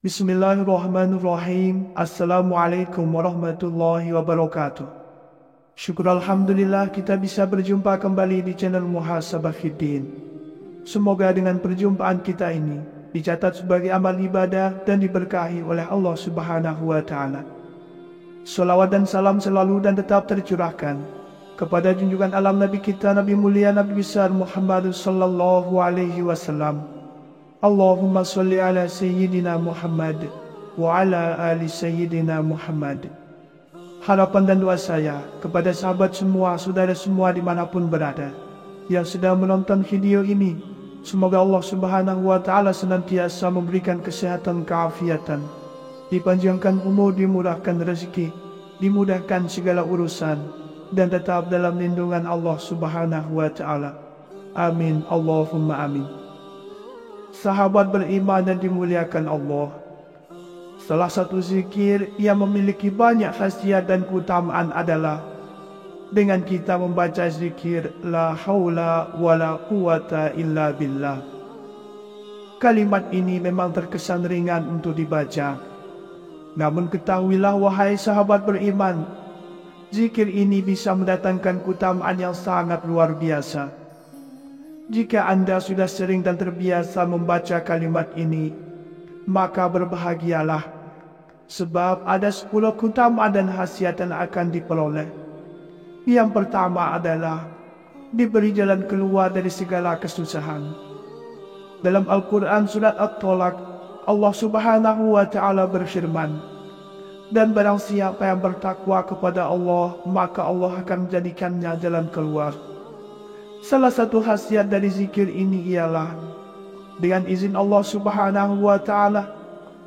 Bismillahirrahmanirrahim. Assalamualaikum warahmatullahi wabarakatuh. Syukur Alhamdulillah kita bisa berjumpa kembali di channel Muhasabah Fiddin. Semoga dengan perjumpaan kita ini dicatat sebagai amal ibadah dan diberkahi oleh Allah Subhanahu wa Ta'ala. Salawat dan salam selalu dan tetap tercurahkan kepada junjungan alam Nabi kita, Nabi mulia, Nabi besar Muhammad sallallahu alaihi wasallam. Allahumma salli ala Sayyidina Muhammad wa ala ali Sayyidina Muhammad. Harapan dan doa saya kepada sahabat semua, saudara semua dimanapun berada yang sedang menonton video ini, semoga Allah Subhanahu wa Ta'ala senantiasa memberikan kesehatan, keafiatan, dipanjangkan umur, dimurahkan rezeki, dimudahkan segala urusan, dan tetap dalam lindungan Allah Subhanahu wa Ta'ala. Amin, Allahumma amin. Sahabat beriman dan dimuliakan Allah, salah satu zikir yang memiliki banyak khasiat dan keutamaan adalah dengan kita membaca zikir La haula wa la quwata illa billah. Kalimat ini memang terkesan ringan untuk dibaca, namun ketahuilah wahai sahabat beriman, zikir ini bisa mendatangkan keutamaan yang sangat luar biasa. Jika Anda sudah sering dan terbiasa membaca kalimat ini, maka berbahagialah, sebab ada 10 keutamaan dan khasiat yang akan diperoleh. Yang pertama adalah diberi jalan keluar dari segala kesusahan. Dalam Al-Quran surat At-Tolak, Allah Subhanahu wa Ta'ala berfirman, dan barang siapa yang bertakwa kepada Allah, maka Allah akan menjadikannya jalan keluar. Salah satu khasiat dari zikir ini ialah dengan izin Allah Subhanahu wa Ta'ala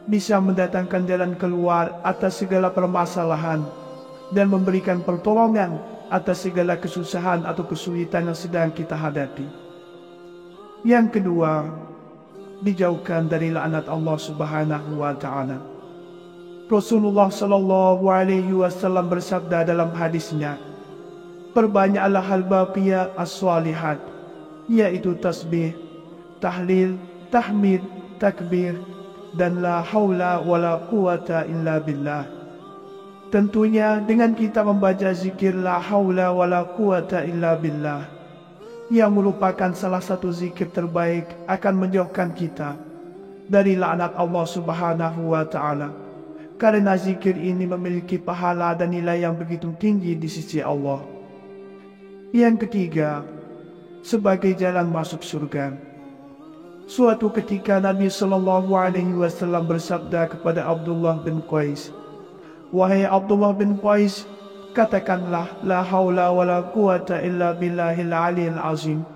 bisa mendatangkan jalan keluar atas segala permasalahan dan memberikan pertolongan atas segala kesusahan atau kesulitan yang sedang kita hadapi. Yang kedua, dijauhkan dari laknat Allah Subhanahu wa Ta'ala. Rasulullah sallallahu alaihi wasallam bersabda dalam hadisnya, perbanyaklah hal baqiyah as-salihat, yaitu tasbih, tahlil, tahmid, takbir, dan la haula wa la quwata illa billah. Tentunya dengan kita membaca zikir la haula wa la quwata illa billah, yang merupakan salah satu zikir terbaik, akan menjauhkan kita dari laknat Allah Subhanahu wa Ta'ala, karena zikir ini memiliki pahala dan nilai yang begitu tinggi di sisi Allah. Yang ketiga, sebagai jalan masuk surga. Suatu ketika Nabi sallallahu alaihi wasallam bersabda kepada Abdullah bin Qais, wahai Abdullah bin Qais, katakanlah la haula wa la quwata illa billahil aliyil azim,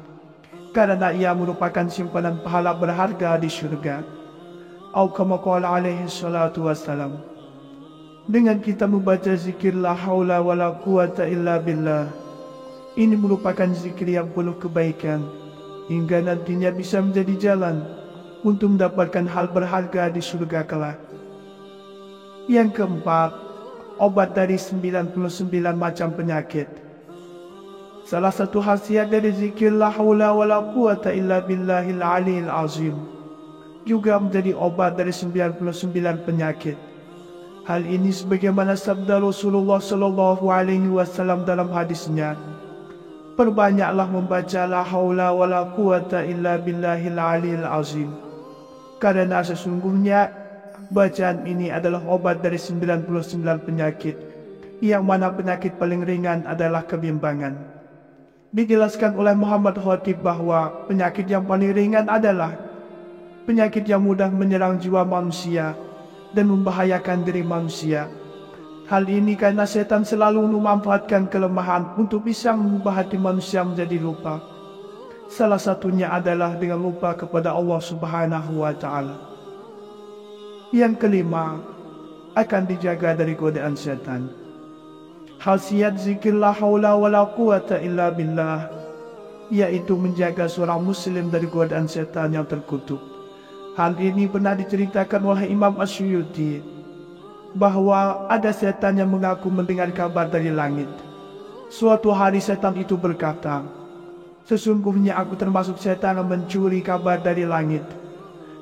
karena ia merupakan simpanan pahala berharga di surga. Atau kama qala alaihi salatu wassalam. Dengan kita membaca zikir la haula wa la quwata illa billah, ini merupakan zikir yang penuh kebaikan, hingga nantinya bisa menjadi jalan untuk mendapatkan hal berharga di surga kelak. Yang keempat, obat dari 99 macam penyakit. Salah satu khasiat dari zikir la haula wa la quwata illa billahil aliyil azim juga menjadi obat dari 99 penyakit. Hal ini sebagaimana sabda Rasulullah sallallahu alaihi wasallam dalam hadisnya, perbanyaklah membaca la haula wa la quwata illa billahil aliyil azim, karena sesungguhnya bacaan ini adalah obat dari 99 penyakit, yang mana penyakit paling ringan adalah kebimbangan. Dijelaskan oleh Muhammad Khatib bahwa penyakit yang paling ringan adalah penyakit yang mudah menyerang jiwa manusia dan membahayakan diri manusia. Hal ini karena setan selalu memanfaatkan kelemahan untuk bisa mengubah hati manusia menjadi lupa. Salah satunya adalah dengan lupa kepada Allah Subhanahu wa Ta'ala. Yang kelima, akan dijaga dari godaan setan. Khasiat zikir la haula wa la quwata illa billah yaitu menjaga seorang muslim dari godaan setan yang terkutuk. Hal ini pernah diceritakan oleh Imam Asyuyuti, bahwa ada setan yang mengaku mendengar kabar dari langit. Suatu hari setan itu berkata, "Sesungguhnya aku termasuk setan yang mencuri kabar dari langit.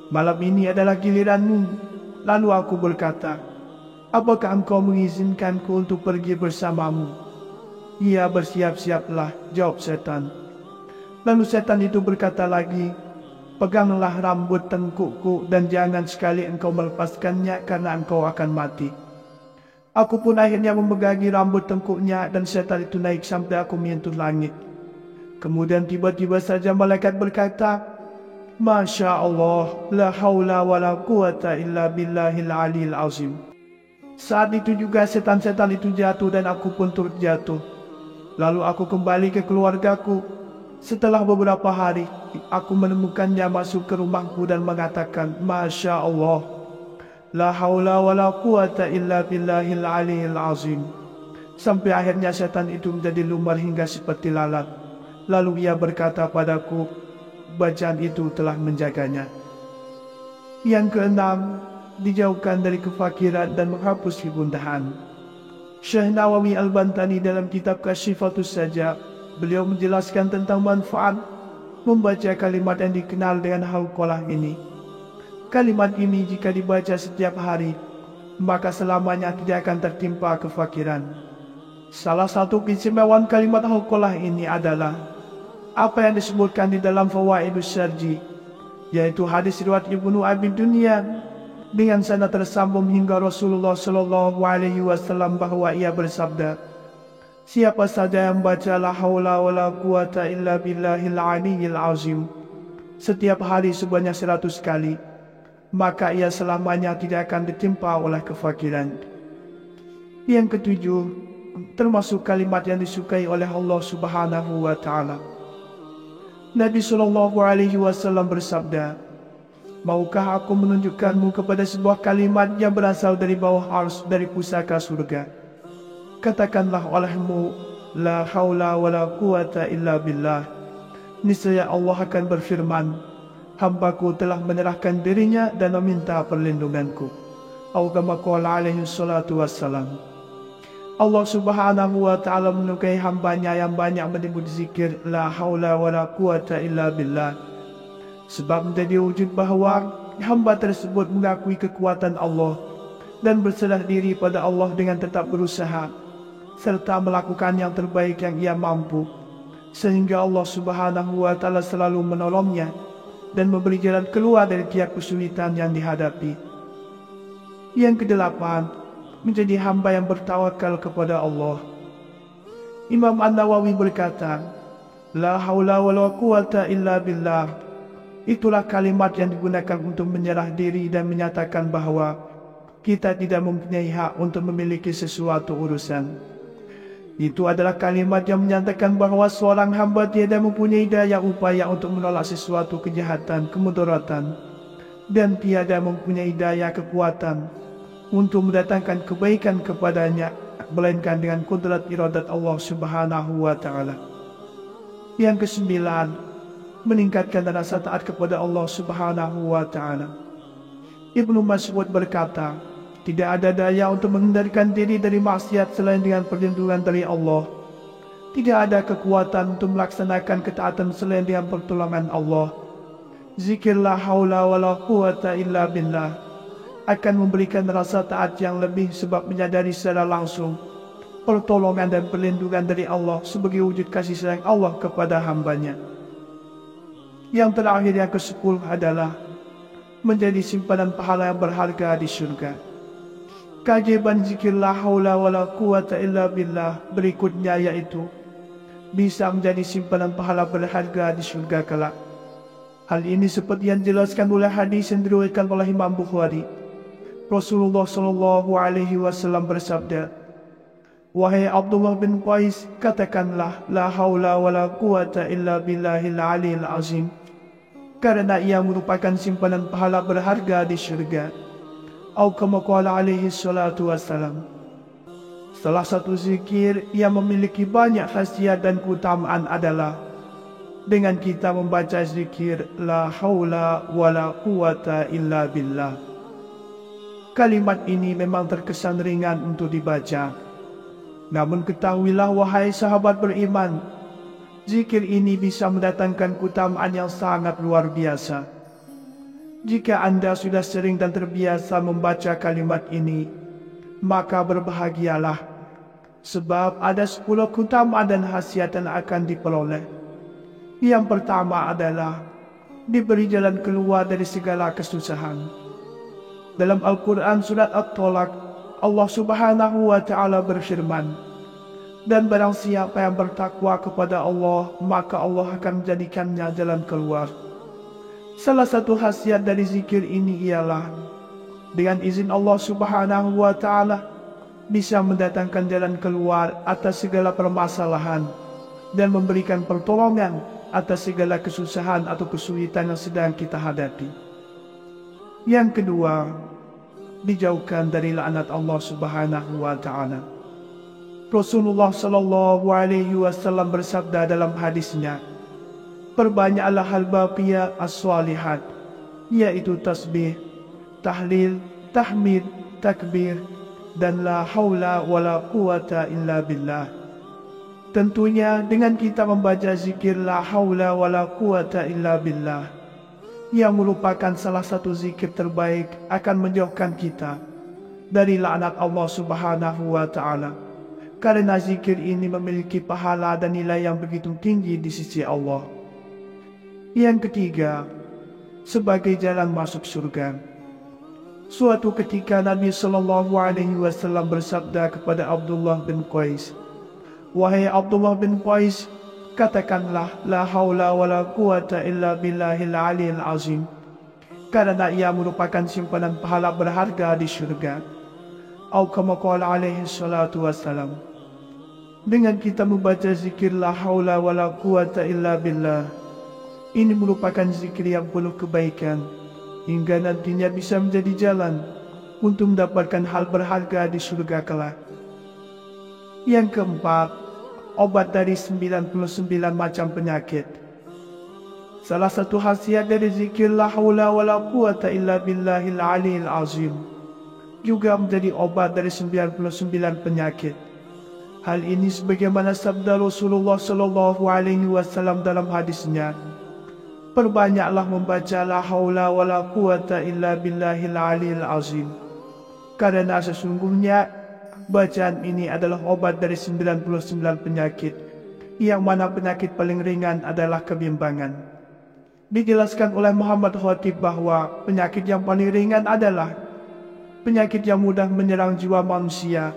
Malam ini adalah giliranmu." Lalu aku berkata, "Apakah engkau mengizinkanku untuk pergi bersamamu?" "Iya, bersiap-siaplah," jawab setan. Lalu setan itu berkata lagi, "Peganglah rambut tengkukku dan jangan sekali engkau melepaskannya karena engkau akan mati." Aku pun akhirnya memegangi rambut tengkuknya dan setan itu naik sampai aku menyentuh langit. Kemudian tiba-tiba saja malaikat berkata, "Masya Allah, la haula wa la quwata illa billahil aliyil azim." Saat itu juga setan-setan itu jatuh dan aku pun turut jatuh. Lalu aku kembali ke keluargaku. Setelah beberapa hari, aku menemukannya masuk ke rumahku dan mengatakan, "Masya Allah, la haula wa la quwata illa billahil aliyil azim." Sampai akhirnya setan itu menjadi lumar hingga seperti lalat. Lalu ia berkata padaku, bacaan itu telah menjaganya. Yang keenam, dijauhkan dari kefakiran dan menghapus kegundahan. Syekh Nawawi Al-Bantani dalam kitab Kasyifatus Sajab, beliau menjelaskan tentang manfaat membaca kalimat yang dikenal dengan hauqalah ini. Kalimat ini jika dibaca setiap hari, maka selamanya tidak akan tertimpa kefakiran. Salah satu keistimewaan kalimat hauqalah ini adalah apa yang disebutkan di dalam Fawaidus Syarji, yaitu hadis riwayat Ibnu Abi Dunya dengan sanad tersambung hingga Rasulullah Shallallahu Alaihi Wasallam bahwa ia bersabda, "Siapa saja yang baca la haula wa la quwata illa billahil aliyil azim setiap hari sebanyak 100 kali, maka ia selamanya tidak akan ditimpa oleh kefakiran." Yang ketujuh, termasuk kalimat yang disukai oleh Allah Subhanahu wa Ta'ala. Nabi Shallallahu Alaihi Wasallam bersabda, "Maukah aku menunjukkanmu kepada sebuah kalimat yang berasal dari bawah ars dari pusaka surga? Katakanlah olehmu, la haula wa la quwata illa billah. Niscaya Allah akan berfirman, hambaku telah menyerahkan dirinya dan meminta perlindunganku." Atau kama qala alaihi salatu wassalam. Allah Subhanahu wa Ta'ala menyukai hambanya yang banyak menyebut zikir la haula wa la quwata illa billah, sebab menjadi wujud bahwa hamba tersebut mengakui kekuatan Allah dan berserah diri pada Allah dengan tetap berusaha serta melakukan yang terbaik yang ia mampu, sehingga Allah Subhanahu wa Ta'ala selalu menolongnya dan memberi jalan keluar dari tiap kesulitan yang dihadapi. Yang kedelapan, menjadi hamba yang bertawakal kepada Allah. Imam An-Nawawi berkata, "La haula wa la quwata illa billah." Itulah kalimat yang digunakan untuk menyerah diri dan menyatakan bahwa kita tidak mempunyai hak untuk memiliki sesuatu urusan. Itu adalah kalimat yang menyatakan bahwa seorang hamba tiada mempunyai daya upaya untuk menolak sesuatu kejahatan, kemudaratan, dan tiada mempunyai daya kekuatan untuk mendatangkan kebaikan kepadanya, melainkan dengan kudrat iradat Allah Subhanahu wa Ta'ala. Yang kesembilan, meningkatkan rasa taat kepada Allah Subhanahu wa Ta'ala. Ibnu Mas'ud berkata, "Tidak ada daya untuk menghindarkan diri dari maksiat selain dengan perlindungan dari Allah. Tidak ada kekuatan untuk melaksanakan ketaatan selain dengan pertolongan Allah. Zikir la haula wa la quwata illa billah akan memberikan rasa taat yang lebih sebab menyadari secara langsung pertolongan dan perlindungan dari Allah sebagai wujud kasih sayang Allah kepada hambanya." Yang terakhir, yang ke-10 adalah menjadi simpanan pahala yang berharga di surga. Keajaiban zikir la haula wa la quwata illa billah berikutnya yaitu bisa menjadi simpanan pahala berharga di surga kelak. Hal ini seperti yang dijelaskan oleh hadis yang diriwayatkan oleh Imam Bukhari. Rasulullah Shallallahu Alaihi Wasallam bersabda, "Wahai Abdullah bin Qais, katakanlah la haula wa la quwata illa billahil aliyil azim, karena ia merupakan simpanan pahala berharga di syurga." Atau kama qala alaihi salatu wassalam. Salah satu zikir yang memiliki banyak khasiat dan keutamaan adalah dengan kita membaca zikir la haula wala quwata illa billah. Kalimat ini memang terkesan ringan untuk dibaca. Namun ketahuilah wahai sahabat beriman, zikir ini bisa mendatangkan keutamaan yang sangat luar biasa. Jika Anda sudah sering dan terbiasa membaca kalimat ini, maka berbahagialah, sebab ada 10 keutamaan dan khasiat yang akan diperoleh. Yang pertama adalah diberi jalan keluar dari segala kesusahan. Dalam Al-Quran surat At-Tolak, Allah Subhanahu wa Ta'ala berfirman, dan barang siapa yang bertakwa kepada Allah, maka Allah akan menjadikannya jalan keluar. Salah satu khasiat dari zikir ini ialah dengan izin Allah Subhanahu wa Ta'ala bisa mendatangkan jalan keluar atas segala permasalahan dan memberikan pertolongan atas segala kesusahan atau kesulitan yang sedang kita hadapi. Yang kedua, dijauhkan dari laknat Allah Subhanahu wa Ta'ala. Rasulullah sallallahu alaihi wasallam bersabda dalam hadisnya, perbanyaklah hal baqiyah as-salihat, yaitu tasbih, tahlil, tahmid, takbir, dan la haula wala quwata illa billah. Tentunya dengan kita membaca zikir la haula wala quwata illa billah, yang merupakan salah satu zikir terbaik, akan menjauhkan kita dari laknat Allah Subhanahu wa Ta'ala. Karena zikir ini memiliki pahala dan nilai yang begitu tinggi di sisi Allah. Yang ketiga, sebagai jalan masuk surga. Suatu ketika Nabi sallallahu alaihi wasallam bersabda kepada Abdullah bin Qais, wahai Abdullah bin Qais, katakanlah la haula wala quwata illa billahil aliyil azim, karena ia merupakan simpanan pahala berharga di syurga. Atau kama qala alaihi salatu wassalam. Dengan kita membaca zikir la haula wala quwata illa billah, ini merupakan zikir yang penuh kebaikan, hingga nantinya bisa menjadi jalan untuk mendapatkan hal berharga di surga kelak. Yang keempat, obat dari 99 macam penyakit. Salah satu khasiat dari zikir la haula wala quwata illa billahil aliyil azim juga menjadi obat dari 99 penyakit. Hal ini sebagaimana sabda Rasulullah sallallahu alaihi wasallam dalam hadisnya, perbanyaklah membaca la haula wala quwata illa billahil aliyil azim, karena sesungguhnya bacaan ini adalah obat dari 99 penyakit, yang mana penyakit paling ringan adalah kebimbangan. Dijelaskan oleh Muhammad Khatib bahwa penyakit yang paling ringan adalah penyakit yang mudah menyerang jiwa manusia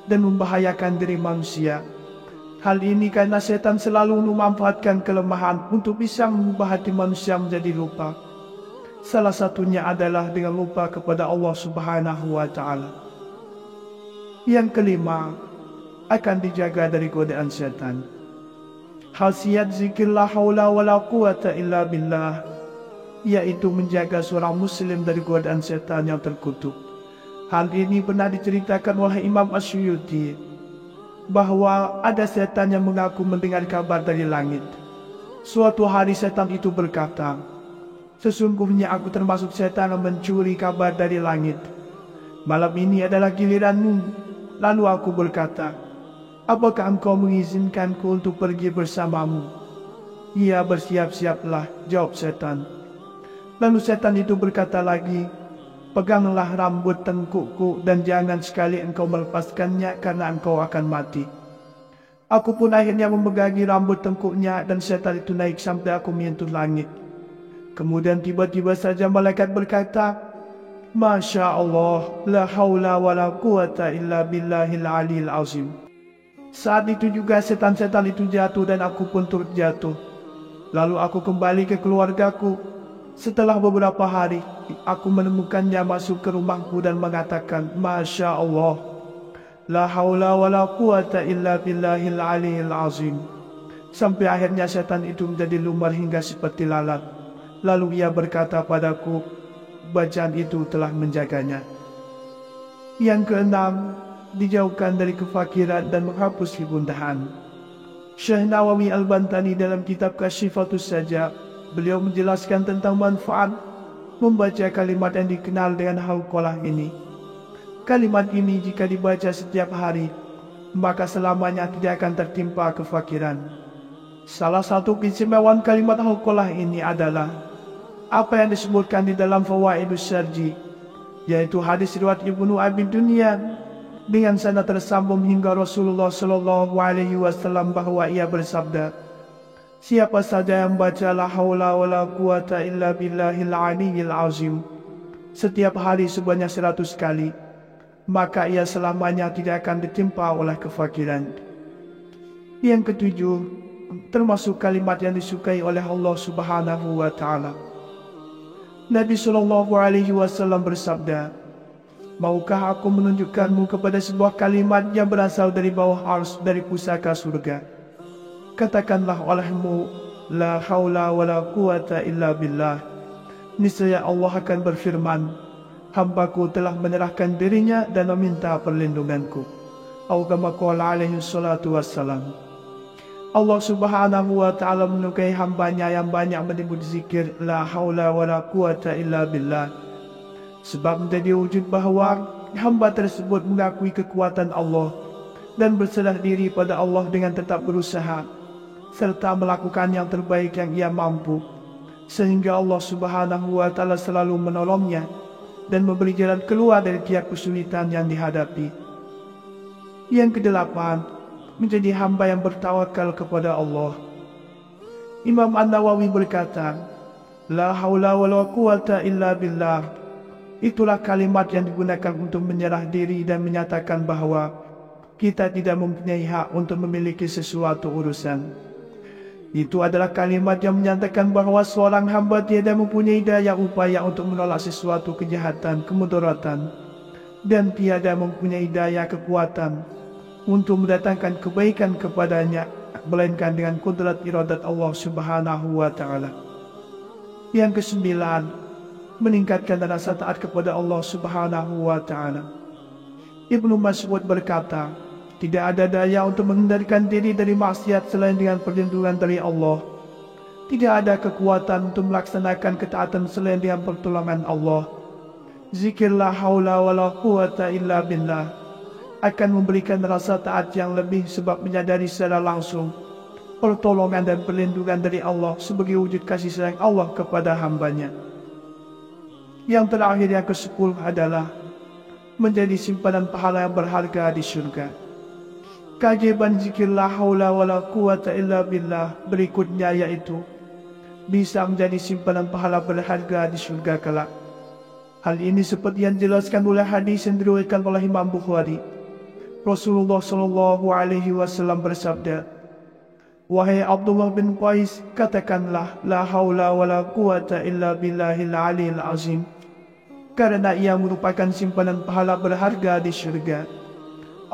dan membahayakan diri manusia. Hal ini karena setan selalu memanfaatkan kelemahan untuk bisa mengubah hati manusia menjadi lupa. Salah satunya adalah dengan lupa kepada Allah Subhanahu wa Ta'ala. Yang kelima, akan dijaga dari godaan setan. Khasiat zikir la haula wala quwata illa billah, yaitu menjaga seorang muslim dari godaan setan yang terkutuk. Hal ini pernah diceritakan oleh Imam Asyuyuti, bahwa ada setan yang mengaku mendengar kabar dari langit. Suatu hari setan itu berkata, sesungguhnya aku termasuk setan yang mencuri kabar dari langit. Malam ini adalah giliranmu. Lalu aku berkata, apakah engkau mengizinkanku untuk pergi bersamamu? Iya, bersiap-siaplah, jawab setan. Lalu setan itu berkata lagi, peganglah rambut tengkukku dan jangan sekali engkau melepaskannya karena engkau akan mati. Aku pun akhirnya memegangi rambut tengkuknya dan setan itu naik sampai aku menyentuh langit. Kemudian tiba-tiba saja malaikat berkata, Masya Allah, la haula wa la quwata illa billahil aliyil azim. Saat itu juga setan-setan itu jatuh dan aku pun turut jatuh. Lalu aku kembali ke keluargaku. Setelah beberapa hari, aku menemukannya masuk ke rumahku dan mengatakan, Masya Allah, la haula wa la quwata illa billahil aliyil azim. Sampai akhirnya setan itu menjadi lumar hingga seperti lalat. Lalu ia berkata padaku, bacaan itu telah menjaganya. Yang keenam, dijauhkan dari kefakiran dan menghapus kegundahan. Syekh Nawawi Al-Bantani dalam kitab Kasyifatus Sajab, beliau menjelaskan tentang manfaat membaca kalimat yang dikenal dengan hauqalah ini. Kalimat ini jika dibaca setiap hari, maka selamanya tidak akan tertimpa kefakiran. Salah satu keistimewaan kalimat hauqalah ini adalah apa yang disebutkan di dalam Fawaidus Syarji, yaitu hadis riwayat Ibnu Abi Dunya dengan sanad tersambung hingga Rasulullah Shallallahu Alaihi Wasallam bahwa ia bersabda, siapa saja yang baca la haula wala quwata illa billahil aliyyil azim setiap hari sebanyak 100 kali, maka ia selamanya tidak akan ditimpa oleh kefakiran. Yang ketujuh, termasuk kalimat yang disukai oleh Allah Subhanahu wa Ta'ala. Nabi Shallallahu Alaihi Wasallam bersabda, maukah aku menunjukkanmu kepada sebuah kalimat yang berasal dari bawah ars dari pusaka surga? Katakanlah olehmu, la haula wala quwata illa billah. Niscaya Allah akan berfirman, hambaku telah menyerahkan dirinya dan meminta perlindunganku. Atau kama qala alaihi salatu wassalam. Allah Subhanahu wa Ta'ala menyukai hambanya yang banyak menyebut zikir la haula wala quwata illa billah, sebab menjadi wujud bahawa hamba tersebut mengakui kekuatan Allah dan berserah diri pada Allah dengan tetap berusaha serta melakukan yang terbaik yang ia mampu, sehingga Allah Subhanahu wa Ta'ala selalu menolongnya dan memberi jalan keluar dari tiap kesulitan yang dihadapi. Yang kedelapan, menjadi hamba yang bertawakal kepada Allah. Imam An-Nawawi berkata, la haula wala quwata illa billah, itulah kalimat yang digunakan untuk menyerah diri dan menyatakan bahwa kita tidak mempunyai hak untuk memiliki sesuatu urusan. Itu adalah kalimat yang menyatakan bahwa seorang hamba tiada mempunyai daya upaya untuk menolak sesuatu kejahatan, kemudaratan, dan tiada mempunyai daya kekuatan untuk mendatangkan kebaikan kepadanya, melainkan dengan kudrat iradat Allah Subhanahu wa Ta'ala. Yang kesembilan, meningkatkan rasa taat kepada Allah Subhanahu wa Ta'ala. Ibnu Mas'ud berkata, tidak ada daya untuk menghindarkan diri dari maksiat selain dengan perlindungan dari Allah. Tidak ada kekuatan untuk melaksanakan ketaatan selain dengan pertolongan Allah. Zikir la haula wala quwata illa billah akan memberikan rasa taat yang lebih, sebab menyadari secara langsung pertolongan dan perlindungan dari Allah sebagai wujud kasih sayang Allah kepada hambanya. Yang terakhir, yang ke-10 adalah menjadi simpanan pahala yang berharga di surga. Keajaiban zikir la haula wala quwata illa billah berikutnya yaitu bisa menjadi simpanan pahala berharga di surga kelak. Hal ini seperti yang dijelaskan oleh hadis yang diriwayatkan oleh Imam Bukhari. Rasulullah Shallallahu Alaihi Wasallam bersabda, wahai Abdullah bin Qais, katakanlah la haula wala quwata illa billahil aliyil azim, karena ia merupakan simpanan pahala berharga di syurga.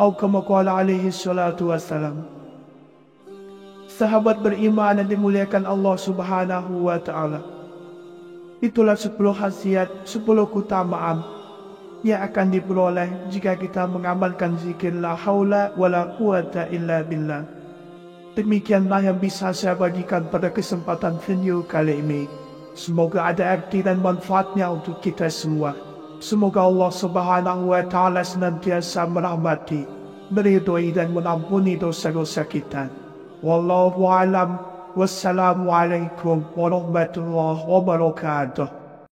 Atau kama qala alaihi salatu wassalam. Sahabat beriman yang dimuliakan Allah Subhanahu wa Ta'ala, itulah 10 khasiat, 10 keutamaan yang akan diperoleh jika kita mengamalkan zikir la haula wala quwata illa billah. Demikianlah yang bisa saya bagikan pada kesempatan video kali ini. Semoga ada arti dan manfaatnya untuk kita semua. Semoga Allah Subhanahu wa Ta'ala senantiasa merahmati, meridhoi dan mengampuni dosa-dosa kita. Wallahu a'lam. Wassalamualaikum warahmatullahi wabarakatuh.